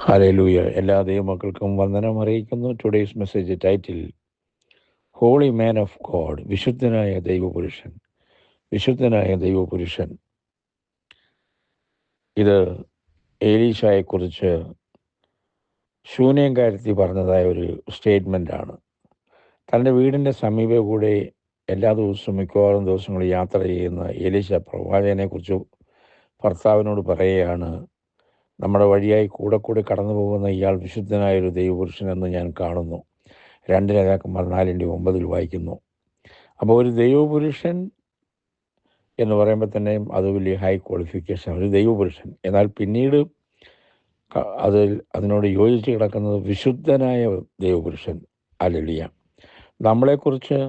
Hallelujah. എല്ലാ ദൈവമക്കൾക്കും വന്ദനം അറിയിക്കുന്നു. Today's message title holy man of God, വിശുദ്ധനായ ദൈവപുരുഷൻ. വിശുദ്ധനായ ദൈവപുരുഷൻ. ഇത് ഏലീശായെക്കുറിച്ച് ശൂനേംകാരത്തി പറഞ്ഞതായ ഒരു സ്റ്റേറ്റ്മെൻ്റാണ്. തൻ്റെ വീടിൻ്റെ സമീപ കൂടെ എല്ലാ ദിവസവും മിക്കവാറും ദിവസങ്ങൾ യാത്ര ചെയ്യുന്ന ഏലീശ പ്രവാചകനെക്കുറിച്ച് ഭർത്താവിനോട് പറയുകയാണ്, നമ്മുടെ വഴിയായി കൂടെ കടന്നു പോകുന്ന ഇയാൾ വിശുദ്ധനായൊരു ദൈവപുരുഷനെന്ന് ഞാൻ കാണുന്നു. 2 രാജാക്കന്മാർ 4:9 വായിക്കുന്നു. അപ്പോൾ ഒരു ദൈവപുരുഷൻ എന്ന് പറയുമ്പോൾ തന്നെയും അത് വലിയ ഹൈ ക്വാളിഫിക്കേഷൻ, ഒരു ദൈവപുരുഷൻ. എന്നാൽ പിന്നീട് അതിനോട് യോജിച്ച് കിടക്കുന്നത് വിശുദ്ധനായ ദൈവപുരുഷൻ. ഹല്ലേലൂയ. നമ്മളെക്കുറിച്ച്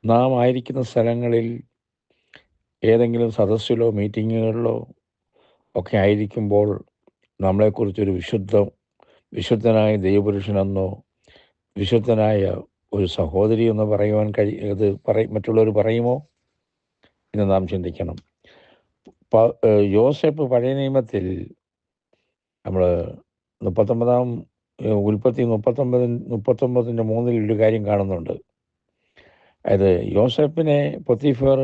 നാം ആയിരിക്കുന്ന സ്ഥലങ്ങളിൽ ഏതെങ്കിലും സദസ്സിലോ മീറ്റിങ്ങുകളിലോ ഒക്കെ ആയിരിക്കുമ്പോൾ നമ്മളെക്കുറിച്ചൊരു വിശുദ്ധനായ ദൈവപുരുഷനെന്നോ വിശുദ്ധനായ ഒരു സഹോദരി എന്ന് പറയുവാൻ മറ്റുള്ളവർ പറയുമോ എന്ന് നാം ചിന്തിക്കണം. യോസേപ്പ് പഴയ നിയമത്തിൽ നമ്മൾ 39:3 ഒരു കാര്യം കാണുന്നുണ്ട്. അതായത് യോസേപ്പിനെ പൊത്തിഫർ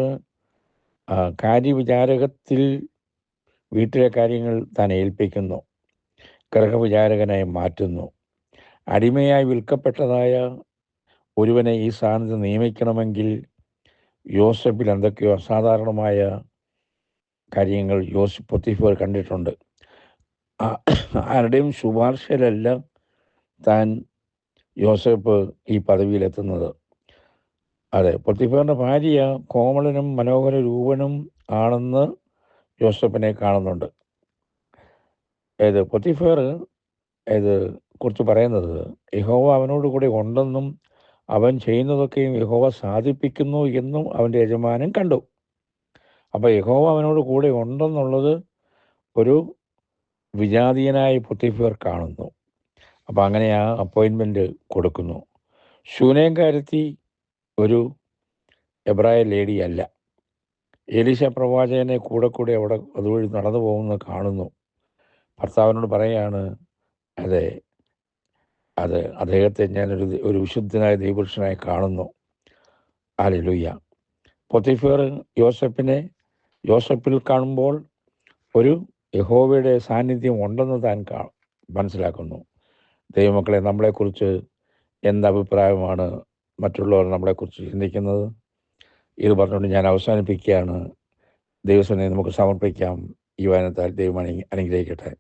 കാര്യവിചാരകത്തിൽ വീട്ടിലെ കാര്യങ്ങൾ താൻ ഏൽപ്പിക്കുന്നു, ഗൃഹവിചാരകനായി മാറ്റുന്നു. അടിമയായി വിൽക്കപ്പെട്ടതായ ഒരുവനെ ഈ സ്ഥാനത്ത് നിയമിക്കണമെങ്കിൽ യോസേപ്പിൽ എന്തൊക്കെയോ അസാധാരണമായ കാര്യങ്ങൾ പൊത്തിഫർ കണ്ടിട്ടുണ്ട്. ആരുടെയും ശുപാർശയിലല്ല താൻ യോസേപ്പ് ഈ പദവിയിലെത്തുന്നത്. അതെ, പൊത്തിഫറിൻ്റെ ഭാര്യ കോമളനും മനോഹര രൂപനും ആണെന്ന് യോസേപ്പിനെ കാണുന്നുണ്ട്. പൊത്തിഫർ കുറിച്ച് പറയുന്നത്, യഹോവ അവനോട് കൂടെ ഉണ്ടെന്നും അവൻ ചെയ്യുന്നതൊക്കെയും യഹോവ സാധിപ്പിക്കുന്നു എന്നും അവൻ്റെ യജമാനൻ കണ്ടു. അപ്പോൾ യഹോവ അവനോട് കൂടെ ഉണ്ടെന്നുള്ളത് ഒരു വിജാതീയനായ പൊത്തിഫർ കാണുന്നു. അപ്പോൾ അങ്ങനെ ആ അപ്പോയിൻമെൻറ്റ് കൊടുക്കുന്നു. ശൂനേംകാരത്തി ഒരു എബ്രായ ലേഡി അല്ല. എലീശ പ്രവാചകനെ കൂടെ അവിടെ അതുവഴി നടന്നു പോകുന്നത് കാണുന്നു. ഭർത്താവിനോട് പറയാണ്, അതെ അദ്ദേഹത്തെ ഞാനൊരു വിശുദ്ധനായ ദൈവപുരുഷനായി കാണുന്നു. ഹല്ലേലൂയ. പൊത്തിഫർ യോസേപ്പിൽ കാണുമ്പോൾ ഒരു യഹോവയുടെ സാന്നിധ്യം ഉണ്ടെന്ന് താൻ മനസ്സിലാക്കുന്നു. ദൈവമക്കളെ, നമ്മളെക്കുറിച്ച് എന്തഭിപ്രായമാണ് മറ്റുള്ളവർ നമ്മളെക്കുറിച്ച് ചിന്തിക്കുന്നത്? ഇത് പറഞ്ഞുകൊണ്ട് ഞാൻ അവസാനിപ്പിക്കുകയാണ്. ദൈവസന്നിധിയിൽ നമുക്ക് സമർപ്പിക്കാം. ഈ വചനത്താൽ ദൈവം അനുഗ്രഹിക്കട്ടെ.